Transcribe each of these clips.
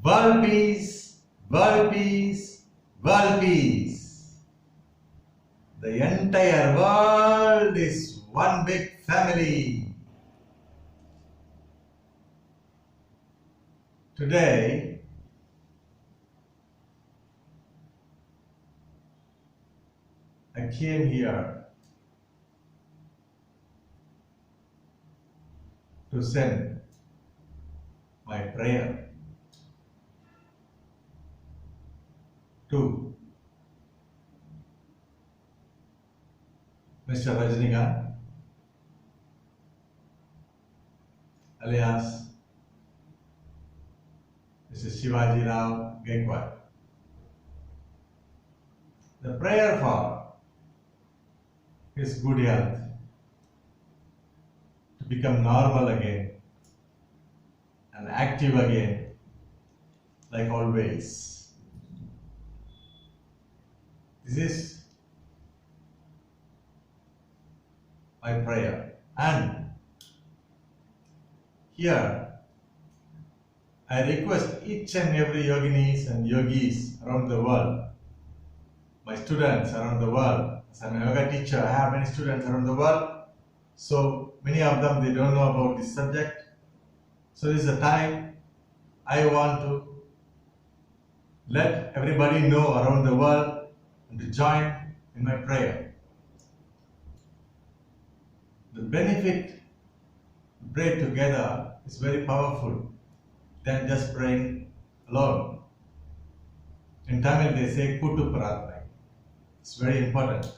World peace, world peace, world peace. The entire world is one big family. Today, I came here to send my prayer to Mr. Rajinikanth, alias Mr. Shivaji Rao Gaikwad. The prayer for his good health, to become normal again and active again, like always. This is my prayer. And here I request each and every yoginis and yogis around the world, my students around the world. As I'm a yoga teacher, I have many students around the world. So many of them, they don't know about this subject. So this is a time I want to let everybody know around the world and to join in my prayer. The benefit to pray together is very powerful than just praying alone. In Tamil they say Kuttu Prarthana. It's very important.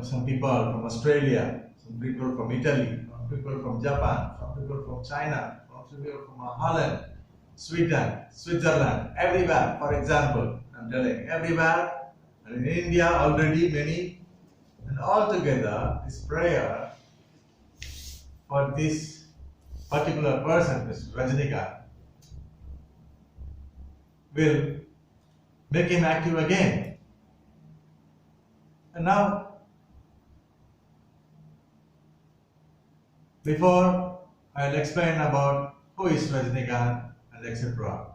Some people from Australia, some people from Italy, some people from Japan, some people from China, some people from Holland, Sweden, Switzerland, everywhere. For example, I'm telling everywhere, and in India already many, and all together this prayer for this particular person, Mr. Rajinikanth, will make him active again. And now, before I'll explain about who is Rajinikanth and etc.,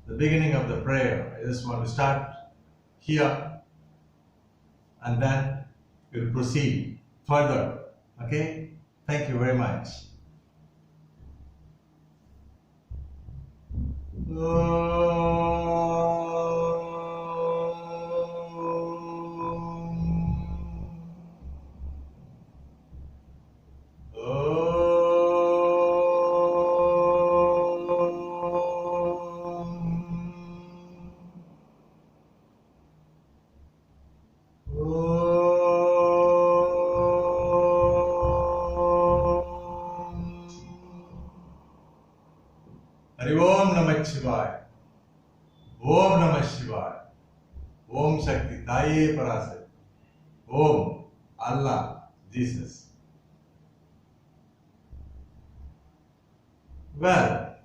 the beginning of the prayer, I just want to start here and then we'll proceed further. Okay? Thank you very much. Hari Om Namah Shivaya. Om Namah Shivaya. Om Shakti Taye Parasat. Om Allah Jesus. Well,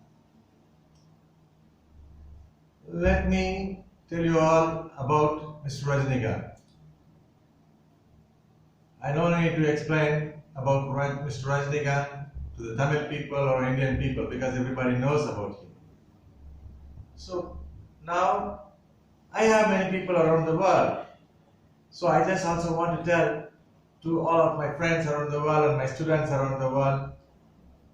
let me tell you all about Mr. Rajinikanth. I don't need to explain about Mr. Rajinikanth to the Tamil people or Indian people because everybody knows about him. So now I have many people around the world. So I just also want to tell to all of my friends around the world and my students around the world,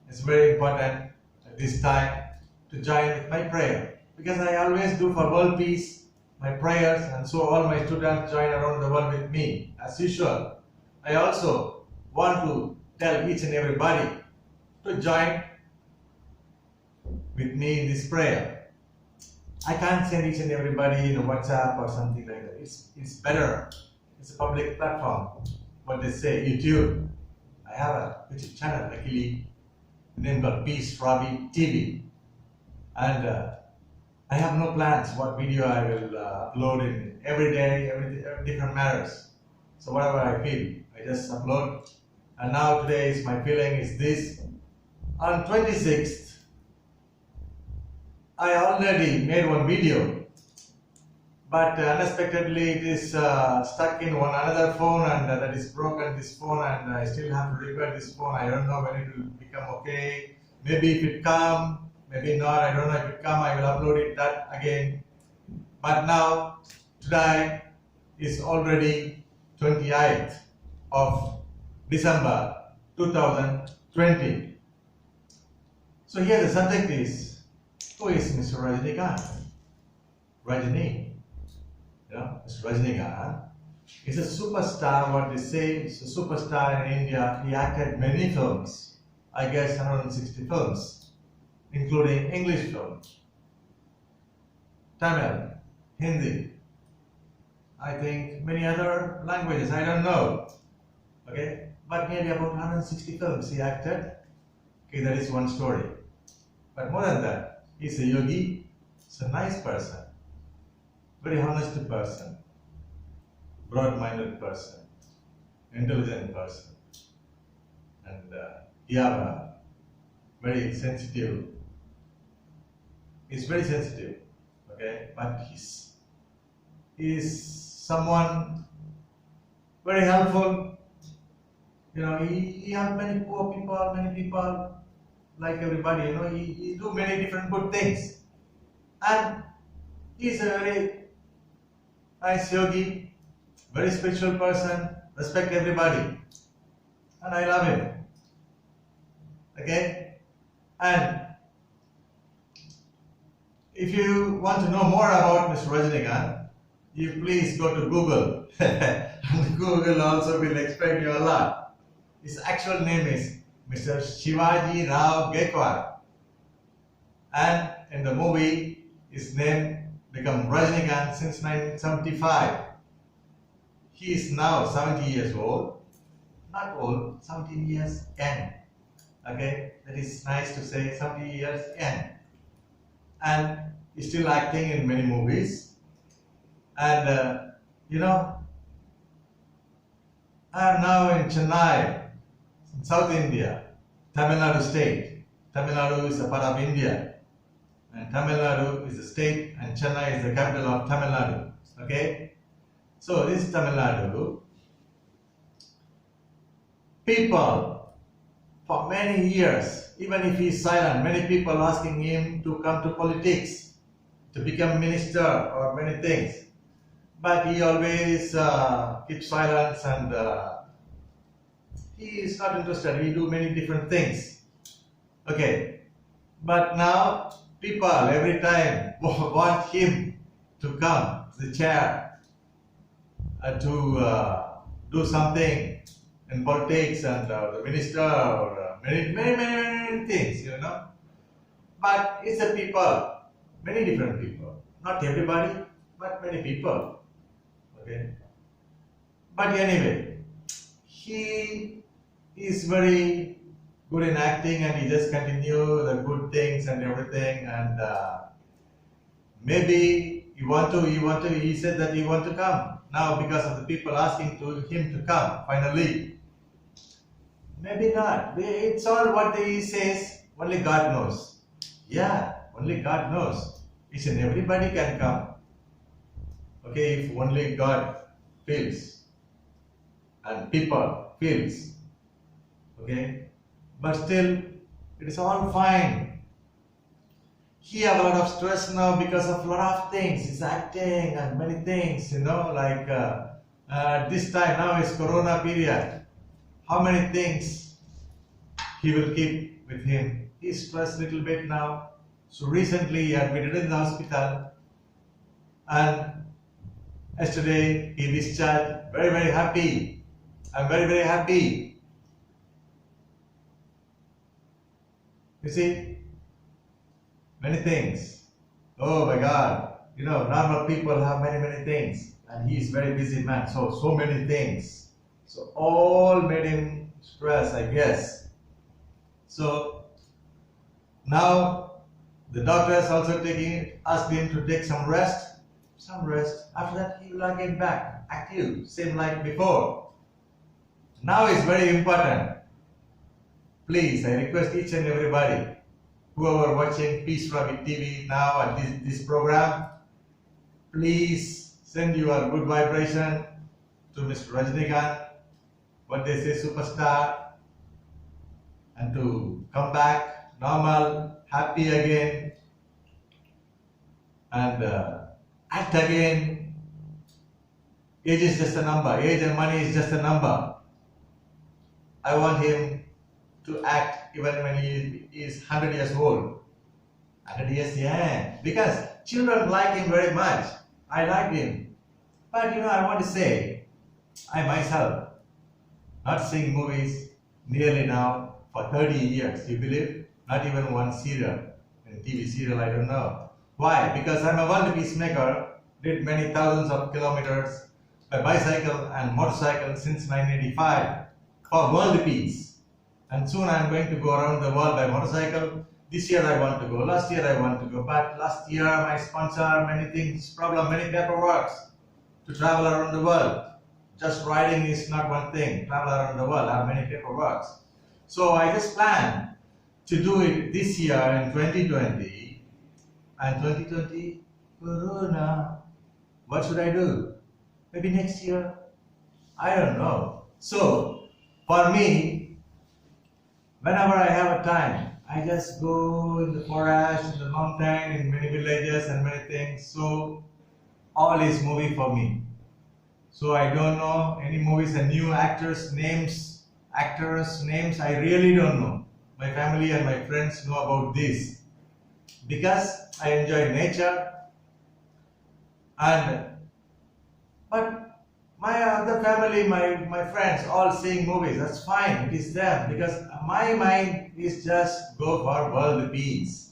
it's very important at this time to join with my prayer. Because I always do for world peace my prayers, and so all my students join around the world with me as usual. I also want to tell each and everybody to join with me in this prayer. I can't send each and everybody in a WhatsApp or something like that. It's better. It's a public platform. What they say, YouTube. I have a YouTube channel, luckily, named Peace Ravi TV. And I have no plans what video I will upload in every day, every different matters. So whatever I feel, I just upload. And now today is my feeling is this. On 26th, I already made one video, but unexpectedly it is stuck in another phone, and that is broken, this phone, and I still have to repair this phone. I don't know when it will become okay. Maybe if it come, maybe not. I don't know if it come. I will upload it that again. But now, today is already 28th of December 2020. So here the subject is, who is Mr. Rajinikanth? Rajini, Mr. Rajinikanth is a superstar. What they say, he's a superstar in India. He acted many films, I guess 160 films, including English films, Tamil, Hindi, I think many other languages, I don't know. Okay, but nearly about 160 films he acted. Okay, that is one story. But more than that, he's a yogi, he's a nice person, very honest person, broad-minded person, intelligent person, and he have a very sensitive. He's very sensitive, okay, but he's someone very helpful. He helped many poor people, many people, like everybody. He do many different good things, and he's a very nice yogi, very spiritual person, respect everybody, and I love him. Okay, and if you want to know more about Mr. Rajinikanth, you please go to Google. And Google also will explain you a lot. His actual name is Mr. Shivaji Rao Gaikwad, and in the movie his name become Rajinikanth since 1975. He is now 70 years old, not old, 17 years young. Okay, that is nice to say, 70 years young, and he's still acting in many movies. And I am now in Chennai, in South India, Tamil Nadu state. Tamil Nadu is a part of India, and Tamil Nadu is a state, and Chennai is the capital of Tamil Nadu. Okay, so this is Tamil Nadu. People, for many years, even if he is silent, many people asking him to come to politics, to become minister or many things. But he always keeps silence, and he is not interested. He do many different things. Okay, but now people every time want him to come to the chair to do something in politics, and the minister, or many things, But it's a people, many different people, not everybody, but many people. Okay, but anyway, he is very good in acting, and he just continue the good things and everything. And maybe he said that he want to come now because of the people asking him to come finally. Maybe not. It's all what he says. Only God knows. Yeah, only God knows. Each and everybody can come. Okay, if only God feels and people feels. Okay, but still, it is all fine. He have a lot of stress now because of a lot of things. He's acting and many things, like this time now is Corona period. How many things he will keep with him? He's stressed a little bit now. So recently he admitted in the hospital, and yesterday he discharged. Very, very happy. I'm very, very happy. You see, many things. Oh my God. Normal people have many, many things, and he is very busy man. So many things. So all made him stress, I guess. So now the doctors also asked him to take some rest. After that, he will again back active, same like before. Now is very important. Please, I request each and everybody, whoever watching Peace Ravi TV now at this program, please send your good vibration to Mr. Rajinikanth, what they say, superstar, and to come back normal, happy again, and act again. Age is just a number. Age and money is just a number. I want him to act even when he is 100 years old. 100 years, yeah. Because children like him very much. I like him. But I want to say, I myself, not seeing movies nearly now for 30 years. You believe? Not even one serial. And TV serial, I don't know. Why? Because I'm a world peacemaker, did many thousands of kilometers by bicycle and motorcycle since 1985 for world peace. And soon I'm going to go around the world by motorcycle. This year I want to go, last year I want to go, but last year my sponsor, many things, problem, many paperwork to travel around the world. Just riding is not one thing, travel around the world, I have many paperwork. So I just plan to do it this year in 2020, and 2020, Corona, what should I do? Maybe next year? I don't know. So, for me, whenever I have a time, I just go in the forest, in the mountain, in many villages and many things. So, all is movie for me. So, I don't know any movies and new actors' names, I really don't know. My family and my friends know about this. Because I enjoy nature, but my other family, my friends, all seeing movies, that's fine, it is them, because my mind is just go for world peace.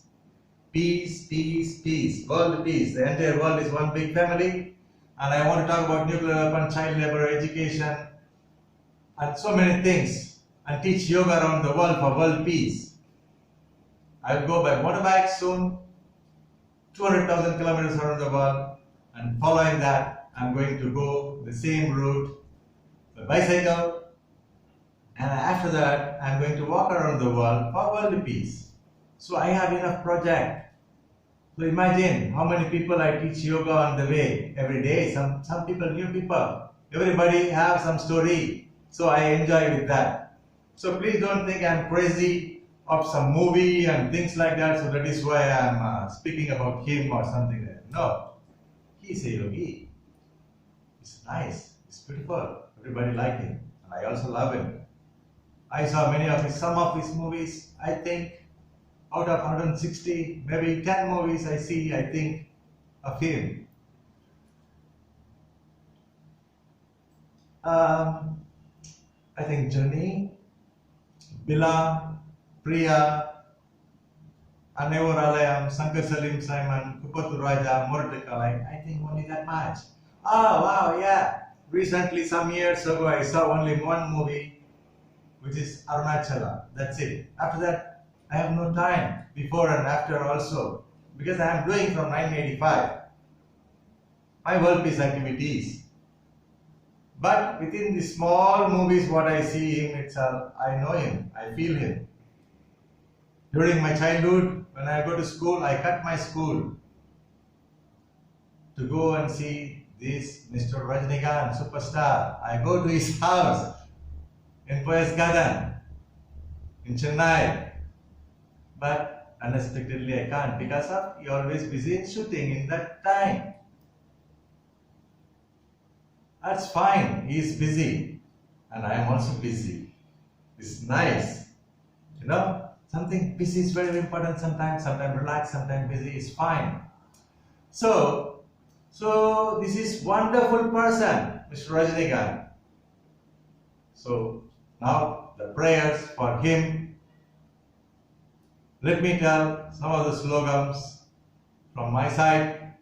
Peace, peace, peace, world peace. The entire world is one big family, and I want to talk about nuclear weapon, child labor, education, and so many things, and teach yoga around the world for world peace. I will go by motorbike soon, 200,000 kilometers around the world, and following that, I'm going to go the same route by bicycle, and after that, I'm going to walk around the world for world peace. So I have enough project. So imagine how many people I teach yoga on the way every day. Some people, new people. Everybody have some story. So I enjoy with that. So please don't think I'm crazy of some movie and things like that. So that is why I'm speaking about him or something like that. No, he's a yogi. It's nice. It's beautiful. Everybody like him, and I also love him. I saw some of his movies. I think out of 160, maybe 10 movies I see, I think of him. I think Johnny, Bila, Priya, Anevor Alayam, Shankar Salim Simon, Kupatu Raja, Mordekalai. I think only that much. Oh wow, yeah. Recently, some years ago, I saw only one movie, which is Arunachala. That's it. After that, I have no time, before and after also, because I am doing from 1985 my world peace activities. But within the small movies, what I see him itself, I know him, I feel him. During my childhood, when I go to school, I cut my school to go and see this Mr. Rajinikanth, superstar. I go to his house in Poyas Garden in Chennai. But unexpectedly I can't, because of he always busy in shooting in that time. That's fine, he is busy, and I am also busy. It's nice. Something busy is very important sometimes relax, sometimes busy is fine. So this is wonderful person, Mr. Rajinikanth. So now the prayers for him. Let me tell some of the slogans from my side,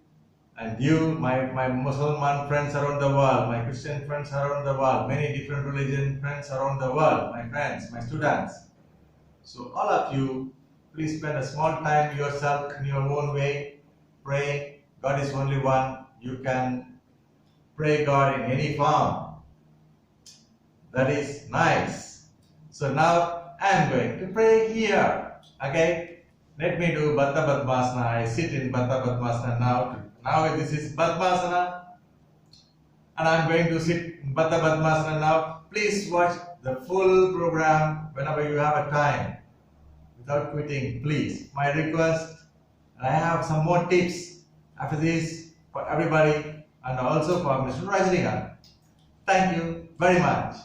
and you, my Muslim friends around the world, my Christian friends around the world, many different religion friends around the world, my friends, my students. So all of you, please spend a small time yourself in your own way, praying. God is only one. You can pray God in any form. That is nice. So now I am going to pray here. Okay, let me do Baddha Padmasana. I sit in Baddha Padmasana now. Now this is Padmasana, and I am going to sit in Baddha Padmasana now. Please watch the full program whenever you have a time. without quitting, please. My request, I have some more tips after this for everybody and also for Mr. Rajinikanth. Thank you very much.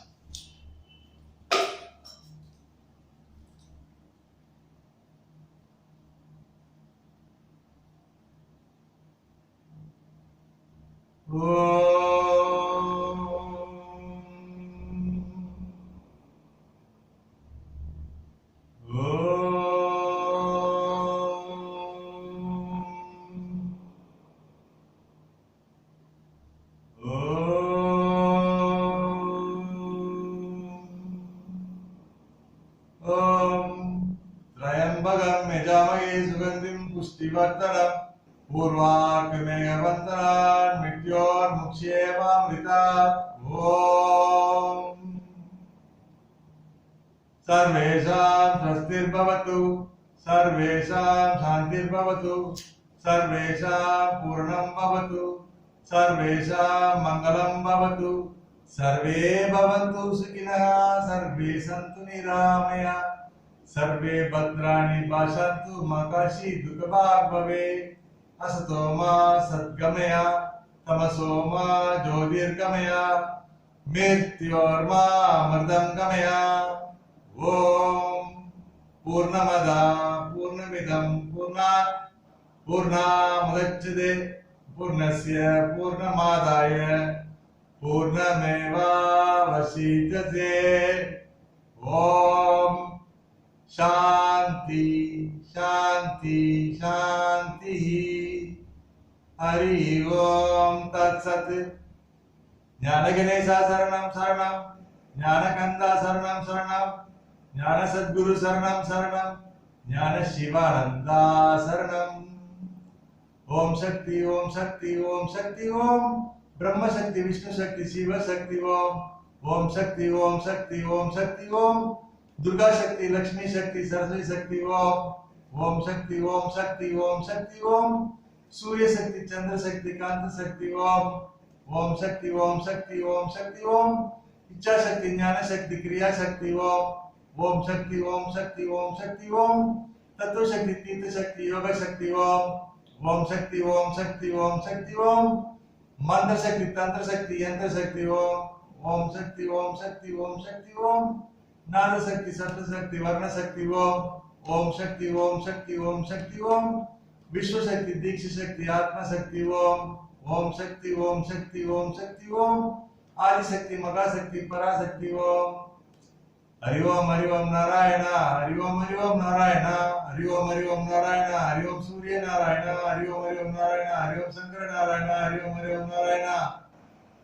त्र्यंबकं यजामहे सुगंधिं पुष्टिवर्धनम् पूर्वार्कमेघवन्तरान् मृत्योर्मुक्ष्येमामृतात् ॐ सर्वेषां स्वस्तिर्भवतु सर्वेषां शान्तिर्भवतु सर्वेषां पूर्णं भवतु सर्वेषां मङ्गलं भवतु सर्वे भवन्तु सुखिनः सर्वे सन्तु निरामया सर्वे भद्राणि पश्यन्तु मा कश्चित् दुःखभाग् भवेत् असतो मा सद्गमय तमसो मा ज्योतिर्गमय मृत्योर्मा अमृतं गमय ॐ पूर्णमद पूर्णमिदं पूर्णात् पूर्णमुदच्यते पूर्णस्य पूर्णमादाय पूर्णमेवावशिष्यते ॐ शांति शांति शांति हरि ओम तत्सत् ज्ञानगणेशा शरणं शरणं ज्ञानकंदा शरणं शरणं ज्ञान सद्गुरु शरणं शरणं ज्ञान शिवानंदा शरणं ओम शक्ति ओम शक्ति ओम शक्ति ओम ब्रह्म शक्ति विष्णु शक्ति शिव शक्ति ओम शक्ति ओम शक्ति ओम शक्ति ओम दुर्गा शक्ति लक्ष्मी शक्ति सरस्वती शक्ति ओम शक्ति ओम शक्ति ओम शक्ति ओम सूर्य शक्ति चंद्र शक्ति कांत शक्ति ओम शक्ति ओम शक्ति ओम शक्ति ओम इच्छा शक्ति ज्ञान शक्ति क्रिया शक्ति ओम शक्ति ओम शक्ति ओम शक्ति ओम तत्व शक्ति तीर्थ शक्ति योग शक्ति ओम शक्ति ओम शक्ति ओम शक्ति ओम मंत्र शक्ति तंत्र शक्ति यंत्र शक्ति ओम शक्ति ओम शक्ति ओम शक्ति ओम नाद शक्ति सप्त शक्ति वर्ण शक्ति ओम शक्ति ओम शक्ति ओम शक्ति ओम विश्व शक्ति दीक्ष शक्ति आत्मा शक्ति ओम शक्ति ओम शक्ति ओम शक्ति ओम आदि शक्ति मगा शक्ति पराशक्ति हरि ओम नारायण हरि ओम नारायण हरि ओम नारायण हरि ओम सूर्य नारायण हरि ओम नारायण हरि ओम शंकर नारायण हरि ओम नारायण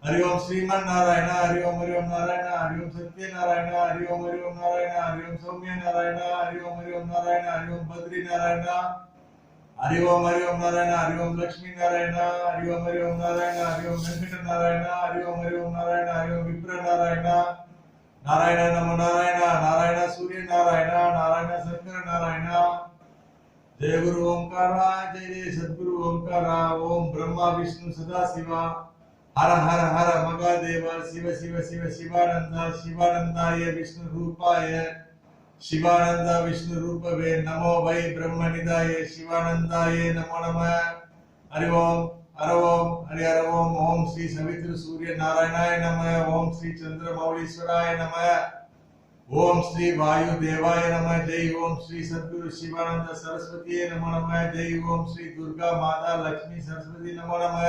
हरि ओम श्रीमन नारायण हरि ओम नारायण हरि ओम सत्य नारायण हरि ओम नारायण हरि ओम सौम्य नारायण हरि ओम नारायण हरि ओम बद्री नारायण हरि ओम नारायण हरि ओम लक्ष्मी नारायण हरि ओम नारायण हरि ओम वेंकट नारायण हरि ओम नारायण हरि ओम विप्र नारायण नारायण नमो नारायण नारायण सूर्य नारायण नारायण शंकर नारायण जय गुरु ओंकार जय जय सद्गुरु ओंकार ओम ब्रह्मा विष्णु सदा शिवा हर हर हर महादेव शिव शिव शिव शिवानंद शिवानंदाय विष्णु रूपाय शिवानंद विष्णु रूपवे नमो वै ब्रह्मनिधाय शिवानंदाय नमो नमः हरि ओम हरि ओम ओम श्री सवित्र सूर्य नारायणाय नमः ओम श्री चंद्रमौलीश्वराय नमः ओम श्री वायु देवाय नमः जय ओम श्री सद्गुरु शिवानंद सरस्वती नमो नमः जय ओम श्री दुर्गा माता लक्ष्मी सरस्वती नमो नमः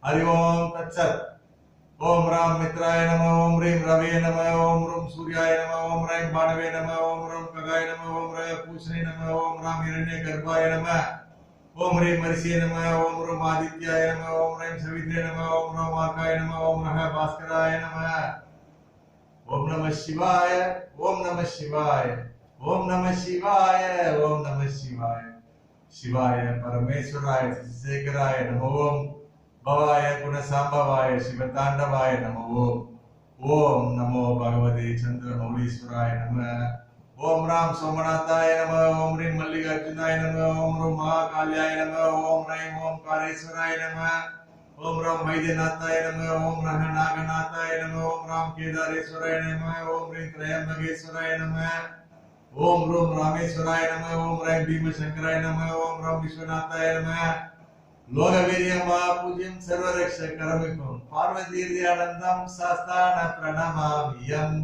हरि ओम तत्सत् ओम राम मित्राय नमः ओम ह्रीं रवे नमः ओम रूम सूर्याय नमः ओम ह्रीं बाणवे नमः ओम रूम खगाय नमः ओम ह्रीं पूषणे नमः ओम राम हिरण्य गर्भाय नमः ओम ह्रीं मर्ष्ये नमः ओम रूम आदित्याय नमः ओम ह्रीं सवित्रे नमः ओम रूम आकाय नमः ओम रः भास्कराय नमः ओम नमः शिवाय ओम नमः शिवाय ओम नमः शिवाय ओम नमः शिवाय शिवाय परमेश्वराय शेखराय नमः ओम भवाय गुणसाम्भवाय शिवतांडवाय नमो ओम नमो भगवते चंद्रमौलीश्वराय नमः ओम राम सोमनाथाय नमः ओम ह्रीं मल्लिकार्जुनाय नमः ओम रूम महाकाल्याय नमः ओम ह्रीं ओमकारेश्वराय नमः ओम राम वैद्यनाथाय नमः ओम रः नागनाथाय नमः ओम राम केदारेश्वराय नमः ओम ह्रीं त्रयंबकेश्वराय नमः Om Ram Rameswaraya Namah, Om Ram Bhima Shankaraya Namah, Om Ram Vishwanathaya Namah. Logavirya Mahapujim Sarvareksha Karamikum Parvatiryanandam Sastana Pranamamiyam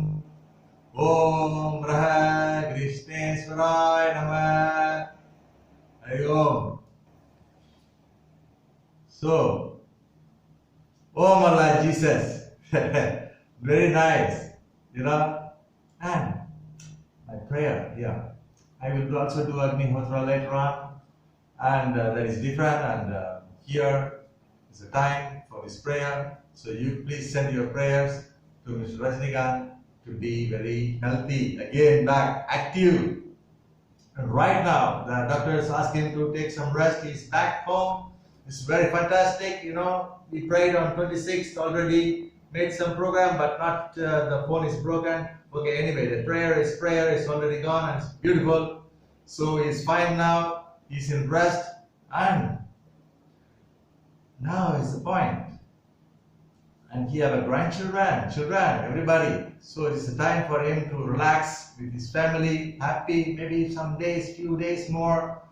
Om Raha Krishneshwaraya Namah. Hari Om. So, Om Allah Jesus. Very nice, and my prayer, I will also do Agnihotra later on, and that is different, and here is the time for this prayer. So you please send your prayers to Mr. Rajnikant to be very healthy, again back active. And right now, the doctors ask him to take some rest. He's back home. It's very fantastic, We prayed on 26th already, made some program, but not the phone is broken. Okay, anyway, the prayer is already gone, and it's beautiful. So he's fine now. He's in rest, and now is the point. And he have a grandchildren, children, everybody. So it's a time for him to relax with his family, happy, maybe some days, few days more.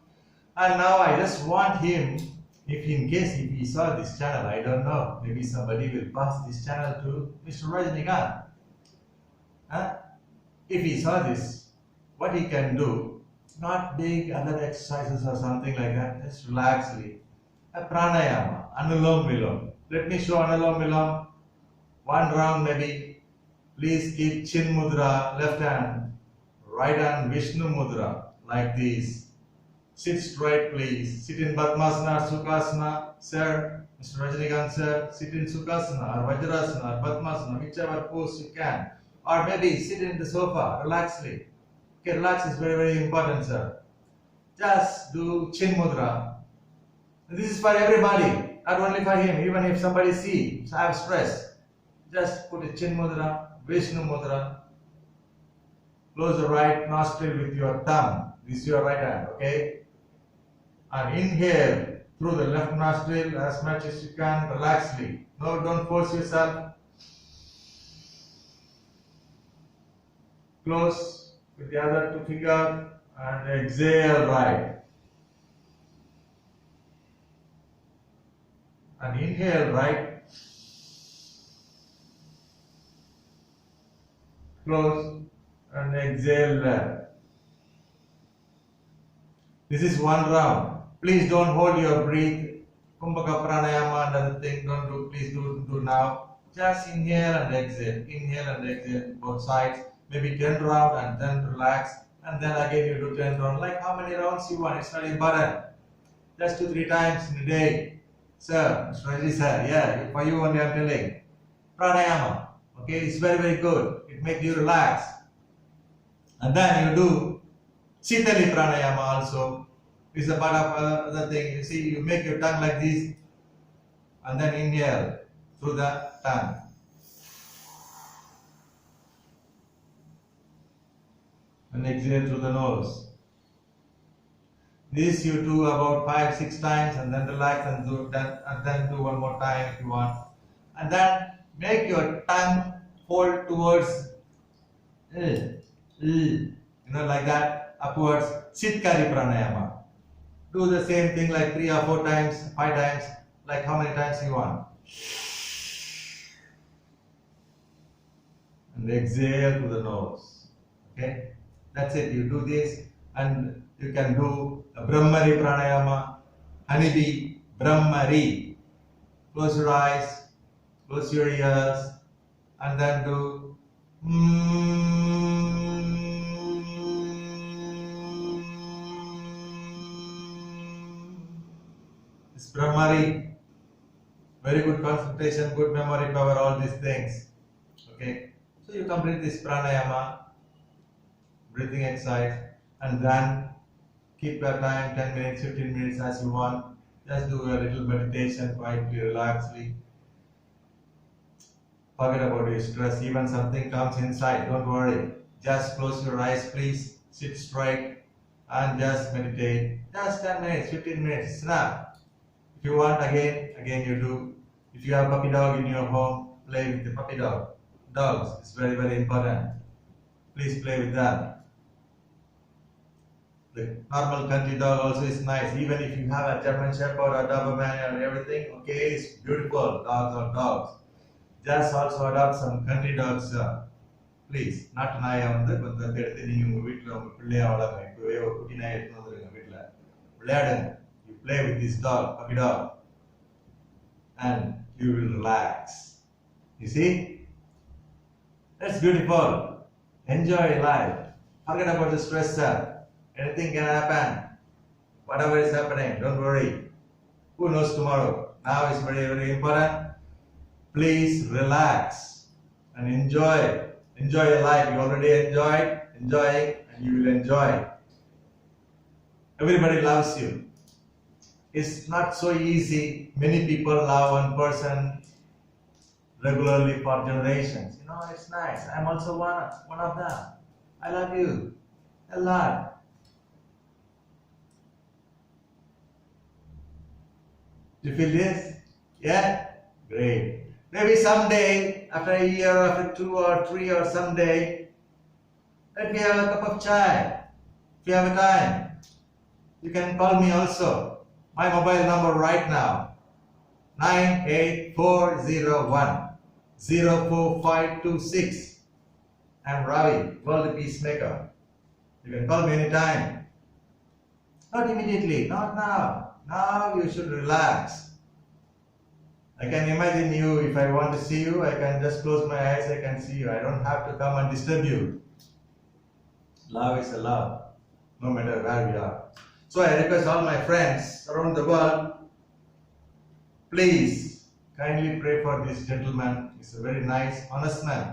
And now I just want him, if he saw this channel, I don't know, maybe somebody will pass this channel to Mr. Rajnikant. If he saw this, what he can do, not big other exercises or something like that, just relaxedly. A pranayama, anulom vilom. Let me show anulom vilom. One round maybe. Please keep chin mudra, left hand, right hand Vishnu mudra, like this. Sit straight, please. Sit in Padmasana or Sukhasana, sir. Mr. Rajnikant, sir. Sit in Sukhasana or Vajrasana or Padmasana, whichever pose you can. Or maybe sit in the sofa, relaxedly. Okay, relax is very, very important, sir. Just do chin mudra. This is for everybody, not only for him. Even if somebody sees, I have stress, just put a chin mudra, Vishnu mudra. Close the right nostril with your thumb. This is your right hand, okay? And inhale through the left nostril as much as you can, relaxedly. No, don't force yourself. Close with the other two fingers and exhale right. And inhale right. Close and exhale left. This is one round. Please don't hold your breath. Kumbhaka pranayama and other thing, don't do. Please do now. Just inhale and exhale. Inhale and exhale both sides. Maybe 10 rounds and then relax. And then again you do 10 rounds. Like how many rounds you want. It's not important. Just 2-3 times in a day. Sir, Mr. Raji sir, for you only I'm telling. Pranayama. Okay, it's very, very good. It makes you relax. And then you do Sitali pranayama also. It's a part of other thing. You see, you make your tongue like this. And then inhale through the tongue. And exhale through the nose. This you do about 5-6 times and then relax and do that, and then do one more time if you want. And then make your tongue hold towards like that, upwards. Chitkari pranayama. Do the same thing like 3 or 4 times, 5 times, like how many times you want. And exhale through the nose. Okay? That's it. You do this and you can do a Brahmari pranayama, honeybee, Brahmari. Close your eyes, close your ears, and then do This Brahmari. Very good concentration, good memory power, all these things. Okay? So you complete this pranayama, breathing exercise, and then keep your time 10 minutes, 15 minutes as you want. Just do a little meditation, quietly, relaxedly. Forget about your stress. Even something comes inside, don't worry. Just close your eyes, please. Sit straight and just meditate. Just 10 minutes, 15 minutes, it's enough. If you want, again you do. If you have a puppy dog in your home, play with the puppy dog. Dogs is very, very important. Please play with that. The normal country dog also is nice. Even if you have a German Shepherd or Doberman and everything, okay, it's beautiful. Dogs are dogs. Just also adopt some country dogs, please. நாட்டு நாயை வந்து கொஞ்சம் எடுத்து நீங்க உங்க வீட்டுல உங்க பிள்ளையா வளருங்க. இப்பவே ஒரு குட்டி நாயை எடுத்து வந்துருங்க வீட்டுல. விளையாடுங்க. You play with this dog, puppy dog, and you will relax. You see? That's beautiful. Enjoy life. Forget about the stress, sir. Anything can happen. Whatever is happening, don't worry. Who knows tomorrow? Now is very, very important. Please relax and enjoy. Enjoy your life. You already enjoy it, and you will enjoy. Everybody loves you. It's not so easy. Many people love one person regularly for generations. You know, it's nice. I'm also one of them. I love you a lot. Do you feel this? Yeah? Great. Maybe someday, after a year, after 2 or 3 or someday, let me have a cup of chai. If you have a time, you can call me also. My mobile number right now, 98401-04526. I'm Ravi, World Peacemaker. You can call me anytime. Not immediately, not now. Now you should relax. I can imagine you. If I want to see you, I can just close my eyes, I can see you. I don't have to come and disturb you. Love is a love, no matter where we are. So I request all my friends around the world, please kindly pray for this gentleman. He's a very nice, honest man,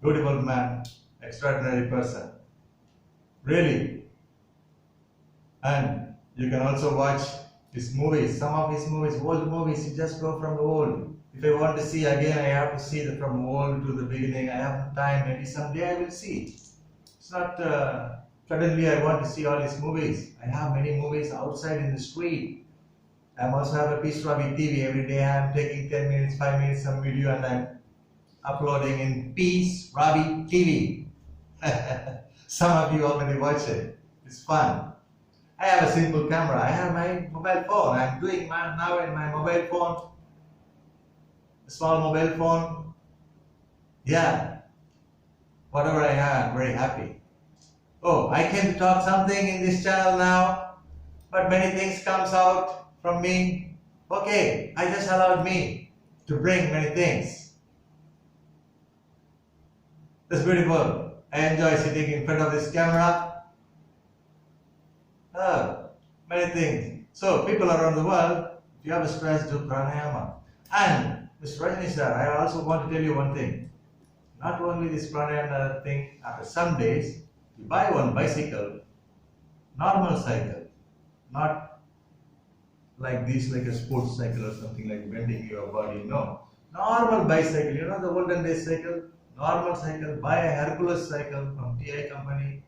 beautiful man, extraordinary person. Really. And you can also watch his movies, some of his movies, old movies. You just go from the old. If I want to see again, I have to see from old to the beginning. I have time, maybe someday I will see. It's not suddenly I want to see all his movies. I have many movies outside in the street. I also have a Peace Ravi TV. Every day I am taking 10 minutes, 5 minutes some video and I'm uploading in Peace Ravi TV. Some of you already watch it. It's fun. I have a simple camera. I have my mobile phone. I'm doing now in my mobile phone. A small mobile phone. Yeah. Whatever I have, I'm very happy. Oh, I came to talk something in this channel now, but many things comes out from me. Okay, I just allowed me to bring many things. That's beautiful. I enjoy sitting in front of this camera. Many things. So, people around the world, if you have a stress, do pranayama. And, Mr. Rajani sir, I also want to tell you one thing. Not only this pranayama thing, after some days, you buy one bicycle, normal cycle, not like this, like a sports cycle or something like bending your body. No. Normal bicycle, you know the olden days cycle? Normal cycle, buy a Hercules cycle from TI company,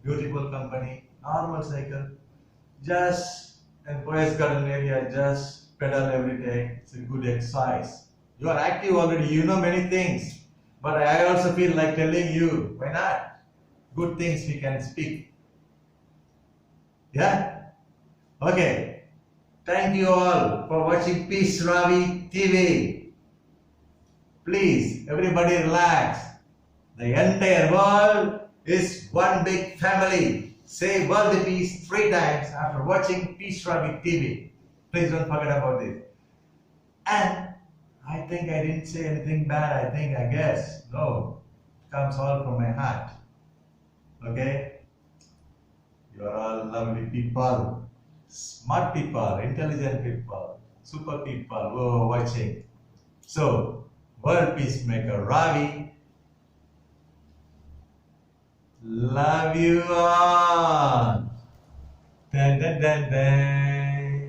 beautiful company, normal cycle. Just in Boys Garden area, just pedal every day. It's a good exercise. You are active already, you know many things. But I also feel like telling you, why not? Good things we can speak. Yeah? Okay. Thank you all for watching Peace Ravi TV. Please, everybody relax. The entire world is one big family. Say world peace 3 times after watching Peace Ravi TV. Please don't forget about this. And I think I didn't say anything bad. I guess. No. It comes all from my heart. Okay? You are all lovely people. Smart people. Intelligent people. Super people who are watching. So, World Peacemaker Ravi. Love you all. Dun, dun, dun, dun.